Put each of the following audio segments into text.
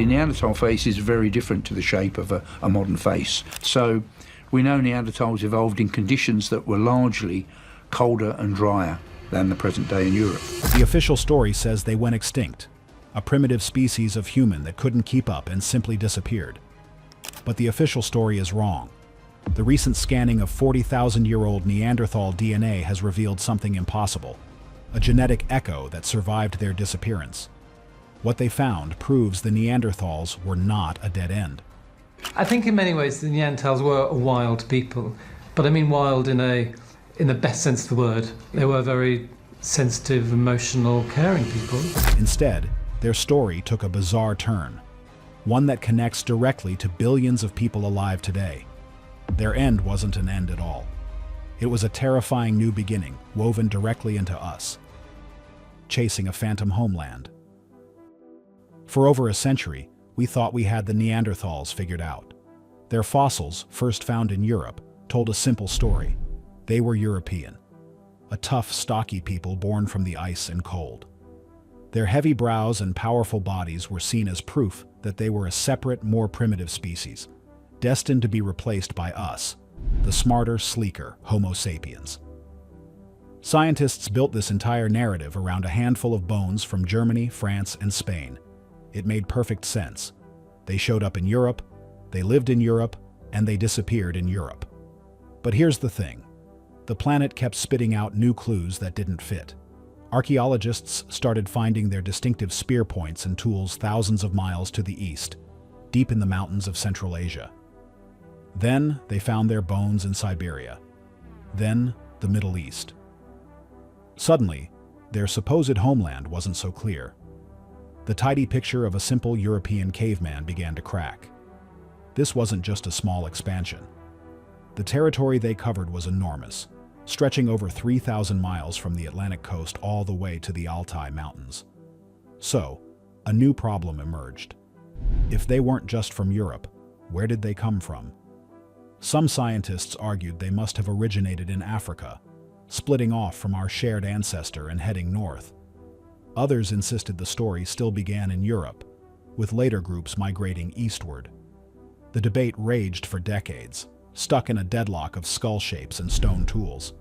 a Neanderthal face is very different to the shape of a modern face. So we know Neanderthals evolved in conditions that were largely colder and drier than the present day in Europe. The official story says they went extinct, a primitive species of human that couldn't keep up and simply disappeared. But the official story is wrong. The recent scanning of 40,000-year-old Neanderthal DNA has revealed something impossible, a genetic echo that survived their disappearance. What they found proves the Neanderthals were not a dead end. I think in many ways the Neanderthals were a wild people, but I mean wild in the best sense of the word. They were very sensitive, emotional, caring people. Instead, their story took a bizarre turn, one that connects directly to billions of people alive today. Their end wasn't an end at all. It was a terrifying new beginning, woven directly into us, chasing a phantom homeland. For over a century, we thought we had the Neanderthals figured out. Their fossils, first found in Europe, told a simple story. They were European, a tough, stocky people born from the ice and cold. Their heavy brows and powerful bodies were seen as proof that they were a separate, more primitive species, destined to be replaced by us, the smarter, sleeker Homo sapiens. Scientists built this entire narrative around a handful of bones from Germany, France, and Spain. It made perfect sense. They showed up in Europe, they lived in Europe, and they disappeared in Europe. But here's the thing. The planet kept spitting out new clues that didn't fit. Archaeologists started finding their distinctive spear points and tools thousands of miles to the east, deep in the mountains of Central Asia. Then they found their bones in Siberia. Then the Middle East. Suddenly, their supposed homeland wasn't so clear. The tidy picture of a simple European caveman began to crack. This wasn't just a small expansion. The territory they covered was enormous, stretching over 3,000 miles from the Atlantic coast all the way to the Altai Mountains. So, a new problem emerged. If they weren't just from Europe, where did they come from? Some scientists argued they must have originated in Africa, splitting off from our shared ancestor and heading north. Others insisted the story still began in Europe, with later groups migrating eastward. The debate raged for decades, stuck in a deadlock of skull shapes and stone tools.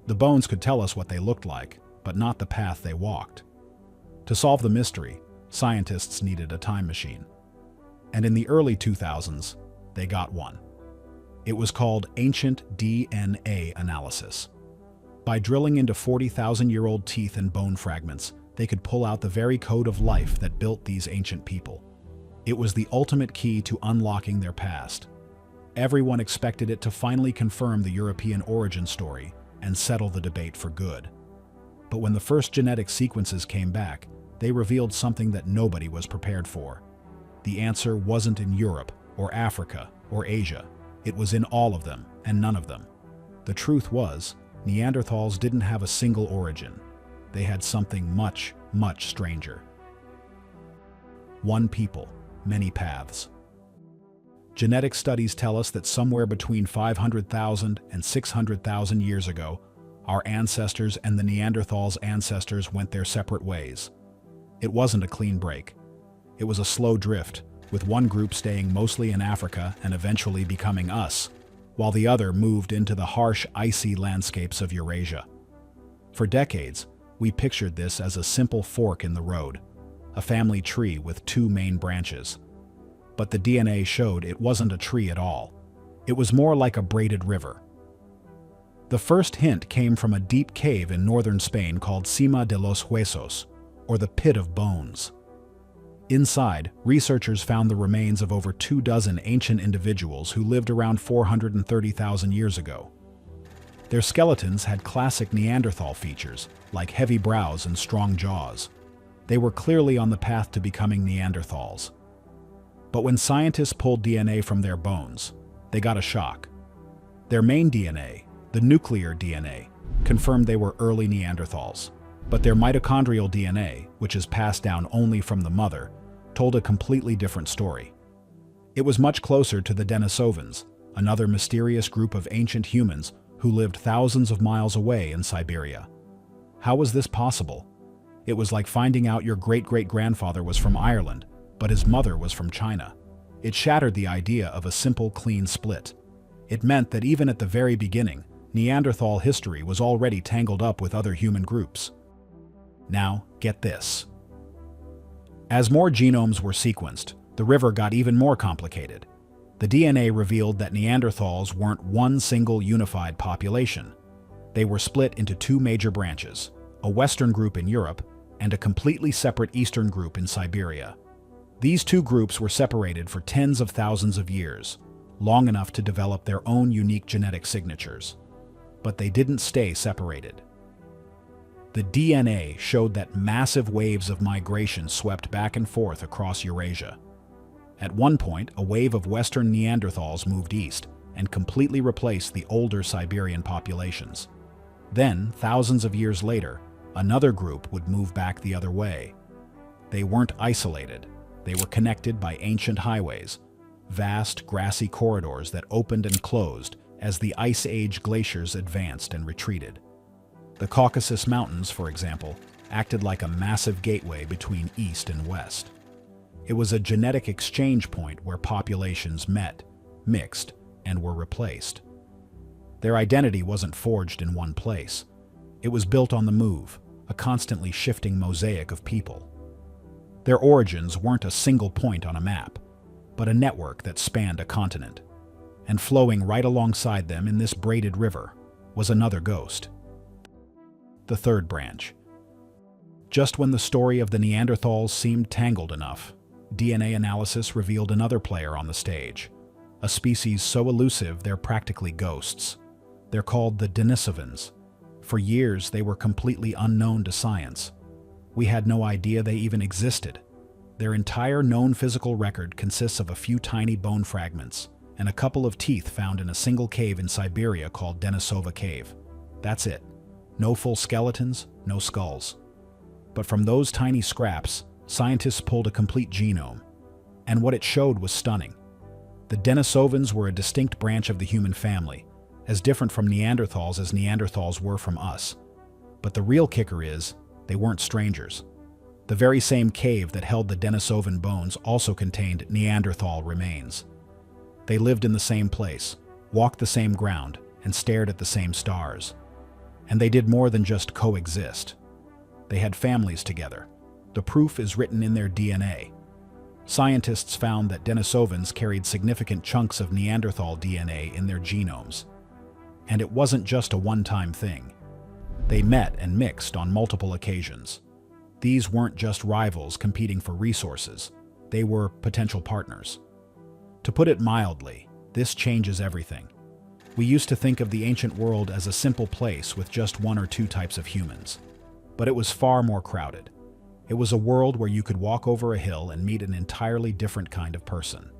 The bones could tell us what they looked like, but not the path they walked. To solve the mystery, scientists needed a time machine. And in the early 2000s, they got one. It was called ancient DNA analysis. By drilling into 40,000-year-old teeth and bone fragments, they could pull out the very code of life that built these ancient people. It was the ultimate key to unlocking their past. Everyone expected it to finally confirm the European origin story and settle the debate for good. But when the first genetic sequences came back, they revealed something that nobody was prepared for. The answer wasn't in Europe, or Africa, or Asia. It was in all of them, and none of them. The truth was, Neanderthals didn't have a single origin. They had something much, much stranger. One people, many paths. Genetic studies tell us that somewhere between 500,000 and 600,000 years ago, our ancestors and the Neanderthals' ancestors went their separate ways. It wasn't a clean break. It was a slow drift, with one group staying mostly in Africa and eventually becoming us, while the other moved into the harsh, icy landscapes of Eurasia. For decades, we pictured this as a simple fork in the road, a family tree with two main branches. But the DNA showed it wasn't a tree at all. It was more like a braided river. The first hint came from a deep cave in northern Spain called Cima de los Huesos, or the Pit of Bones. Inside, researchers found the remains of over 24 ancient individuals who lived around 430,000 years ago. Their skeletons had classic Neanderthal features, like heavy brows and strong jaws. They were clearly on the path to becoming Neanderthals. But when scientists pulled DNA from their bones, they got a shock. Their main DNA, the nuclear DNA, confirmed they were early Neanderthals. But their mitochondrial DNA, which is passed down only from the mother, told a completely different story. It was much closer to the Denisovans, another mysterious group of ancient humans who lived thousands of miles away in Siberia. How was this possible? It was like finding out your great-great-grandfather was from Ireland, but his mother was from China. It shattered the idea of a simple, clean split. It meant that even at the very beginning, Neanderthal history was already tangled up with other human groups. Now, get this. As more genomes were sequenced, the river got even more complicated. The DNA revealed that Neanderthals weren't one single unified population. They were split into two major branches, a Western group in Europe and a completely separate Eastern group in Siberia. These two groups were separated for tens of thousands of years, long enough to develop their own unique genetic signatures. But they didn't stay separated. The DNA showed that massive waves of migration swept back and forth across Eurasia. At one point, a wave of Western Neanderthals moved east and completely replaced the older Siberian populations. Then, thousands of years later, another group would move back the other way. They weren't isolated. They were connected by ancient highways, vast grassy corridors that opened and closed as the Ice Age glaciers advanced and retreated. The Caucasus Mountains, for example, acted like a massive gateway between East and West. It was a genetic exchange point where populations met, mixed, and were replaced. Their identity wasn't forged in one place. It was built on the move, a constantly shifting mosaic of people. Their origins weren't a single point on a map, but a network that spanned a continent. And flowing right alongside them in this braided river was another ghost. The third branch. Just when the story of the Neanderthals seemed tangled enough, DNA analysis revealed another player on the stage, a species so elusive they're practically ghosts. They're called the Denisovans. For years, they were completely unknown to science. We had no idea they even existed. Their entire known physical record consists of a few tiny bone fragments and a couple of teeth found in a single cave in Siberia called Denisova Cave. That's it. No full skeletons, no skulls. But from those tiny scraps, scientists pulled a complete genome, and what it showed was stunning. The Denisovans were a distinct branch of the human family, as different from Neanderthals as Neanderthals were from us. But the real kicker is, they weren't strangers. The very same cave that held the Denisovan bones also contained Neanderthal remains. They lived in the same place, walked the same ground, and stared at the same stars. And they did more than just coexist. They had families together. The proof is written in their DNA. Scientists found that Denisovans carried significant chunks of Neanderthal DNA in their genomes. And it wasn't just a one-time thing. They met and mixed on multiple occasions. These weren't just rivals competing for resources. They were potential partners. To put it mildly, this changes everything. We used to think of the ancient world as a simple place with just one or two types of humans. But it was far more crowded. It was a world where you could walk over a hill and meet an entirely different kind of person.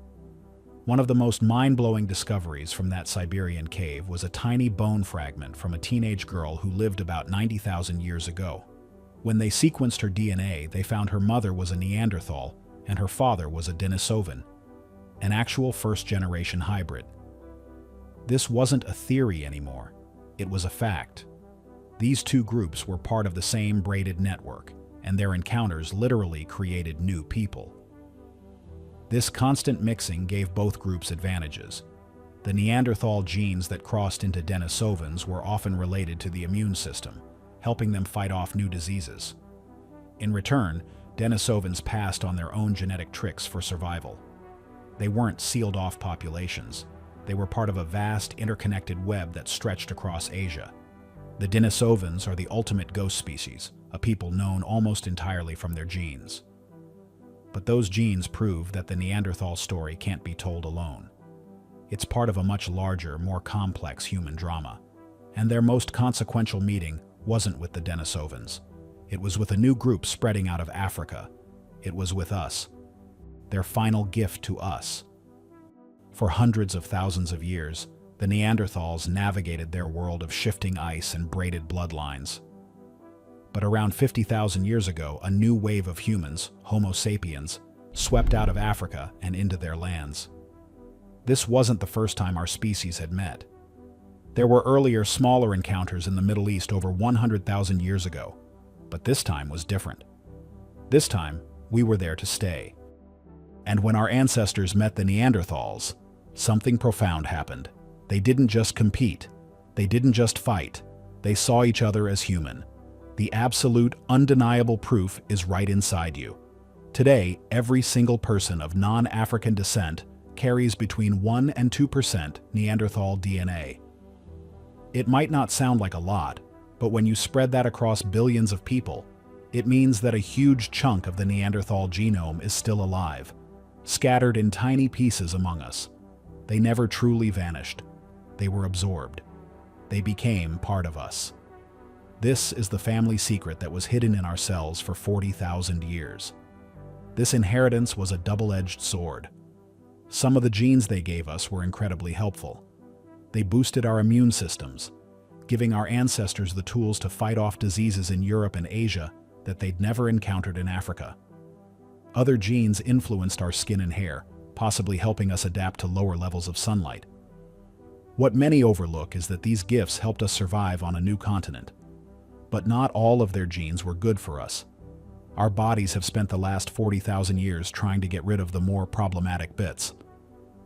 One of the most mind-blowing discoveries from that Siberian cave was a tiny bone fragment from a teenage girl who lived about 90,000 years ago. When they sequenced her DNA, they found her mother was a Neanderthal and her father was a Denisovan, an actual first-generation hybrid. This wasn't a theory anymore. It was a fact. These two groups were part of the same braided network, and their encounters literally created new people. This constant mixing gave both groups advantages. The Neanderthal genes that crossed into Denisovans were often related to the immune system, helping them fight off new diseases. In return, Denisovans passed on their own genetic tricks for survival. They weren't sealed-off populations. They were part of a vast, interconnected web that stretched across Asia. The Denisovans are the ultimate ghost species, a people known almost entirely from their genes. But those genes prove that the Neanderthal story can't be told alone. It's part of a much larger, more complex human drama. And their most consequential meeting wasn't with the Denisovans. It was with a new group spreading out of Africa. It was with us. Their final gift to us. For hundreds of thousands of years, the Neanderthals navigated their world of shifting ice and braided bloodlines. But around 50,000 years ago, a new wave of humans, Homo sapiens, swept out of Africa and into their lands. This wasn't the first time our species had met. There were earlier, smaller encounters in the Middle East over 100,000 years ago, but this time was different. This time, we were there to stay. And when our ancestors met the Neanderthals, something profound happened. They didn't just compete. They didn't just fight. They saw each other as human. The absolute, undeniable proof is right inside you. Today, every single person of non-African descent carries between 1 and 2% Neanderthal DNA. It might not sound like a lot, but when you spread that across billions of people, it means that a huge chunk of the Neanderthal genome is still alive, scattered in tiny pieces among us. They never truly vanished. They were absorbed. They became part of us. This is the family secret that was hidden in our cells for 40,000 years. This inheritance was a double-edged sword. Some of the genes they gave us were incredibly helpful. They boosted our immune systems, giving our ancestors the tools to fight off diseases in Europe and Asia that they'd never encountered in Africa. Other genes influenced our skin and hair, possibly helping us adapt to lower levels of sunlight. What many overlook is that these gifts helped us survive on a new continent. But not all of their genes were good for us. Our bodies have spent the last 40,000 years trying to get rid of the more problematic bits.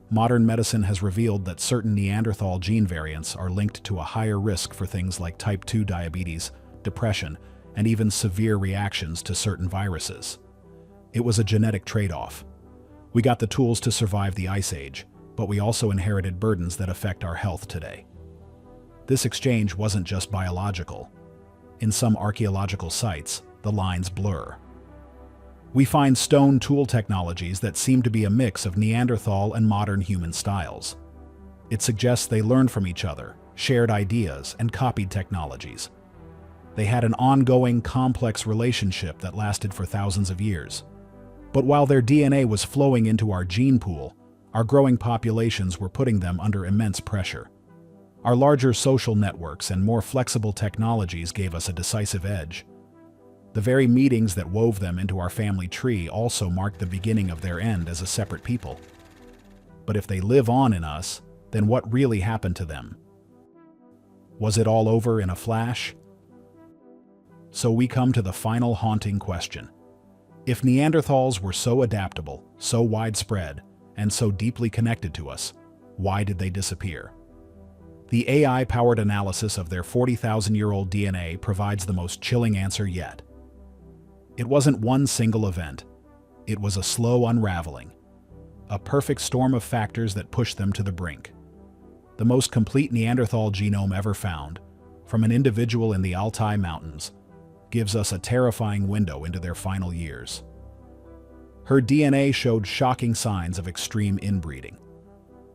Modern medicine has revealed that certain Neanderthal gene variants are linked to a higher risk for things like type 2 diabetes, depression, and even severe reactions to certain viruses. It was a genetic trade-off. We got the tools to survive the Ice Age, but we also inherited burdens that affect our health today. This exchange wasn't just biological. In some archaeological sites, the lines blur. We find stone tool technologies that seem to be a mix of Neanderthal and modern human styles. It suggests they learned from each other, shared ideas, and copied technologies. They had an ongoing, complex relationship that lasted for thousands of years. But while their DNA was flowing into our gene pool, our growing populations were putting them under immense pressure. Our larger social networks and more flexible technologies gave us a decisive edge. The very meetings that wove them into our family tree also marked the beginning of their end as a separate people. But if they live on in us, then what really happened to them? Was it all over in a flash? So we come to the final haunting question. If Neanderthals were so adaptable, so widespread, and so deeply connected to us, why did they disappear? The AI-powered analysis of their 40,000-year-old DNA provides the most chilling answer yet. It wasn't one single event. It was a slow unraveling, a perfect storm of factors that pushed them to the brink. The most complete Neanderthal genome ever found, from an individual in the Altai Mountains, gives us a terrifying window into their final years. Her DNA showed shocking signs of extreme inbreeding.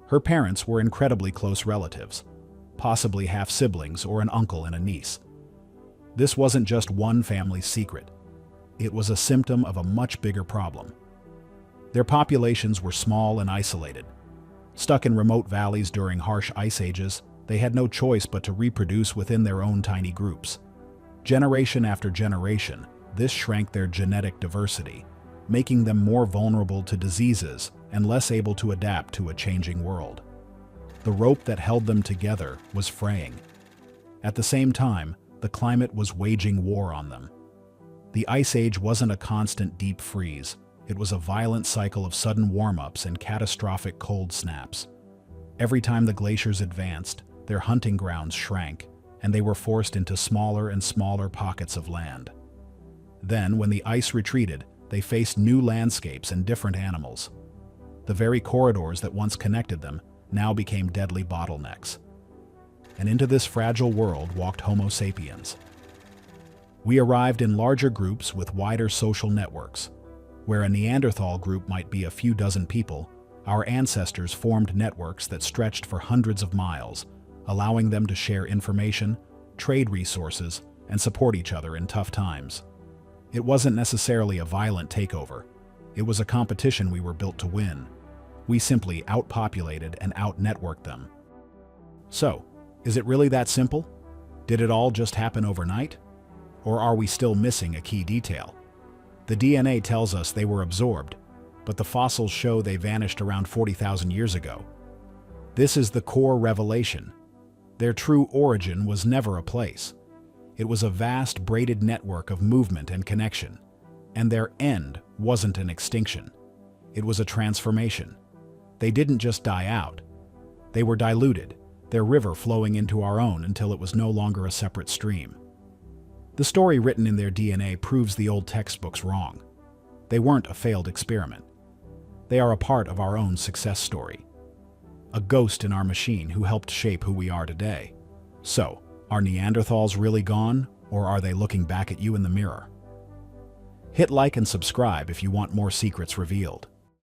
Her parents were incredibly close relatives, possibly half-siblings or an uncle and a niece. This wasn't just one family's secret. It was a symptom of a much bigger problem. Their populations were small and isolated. Stuck in remote valleys during harsh ice ages, they had no choice but to reproduce within their own tiny groups. Generation after generation, this shrank their genetic diversity, making them more vulnerable to diseases and less able to adapt to a changing world. The rope that held them together was fraying. At the same time, the climate was waging war on them. The Ice Age wasn't a constant deep freeze. It was a violent cycle of sudden warm-ups and catastrophic cold snaps. Every time the glaciers advanced, their hunting grounds shrank, and they were forced into smaller and smaller pockets of land. Then, when the ice retreated, they faced new landscapes and different animals. The very corridors that once connected them now became deadly bottlenecks. And into this fragile world walked Homo sapiens. We arrived in larger groups with wider social networks. Where a Neanderthal group might be a few dozen people, our ancestors formed networks that stretched for hundreds of miles, allowing them to share information, trade resources, and support each other in tough times. It wasn't necessarily a violent takeover. It was a competition we were built to win. We simply outpopulated and out-networked them. So, is it really that simple? Did it all just happen overnight? Or are we still missing a key detail? The DNA tells us they were absorbed, but the fossils show they vanished around 40,000 years ago. This is the core revelation. Their true origin was never a place. It was a vast braided network of movement and connection, and their end wasn't an extinction. It was a transformation. They didn't just die out. They were diluted, their river flowing into our own until it was no longer a separate stream. The story written in their DNA proves the old textbooks wrong. They weren't a failed experiment. They are a part of our own success story. A ghost in our machine who helped shape who we are today. So, are Neanderthals really gone, or are they looking back at you in the mirror? Hit like and subscribe if you want more secrets revealed.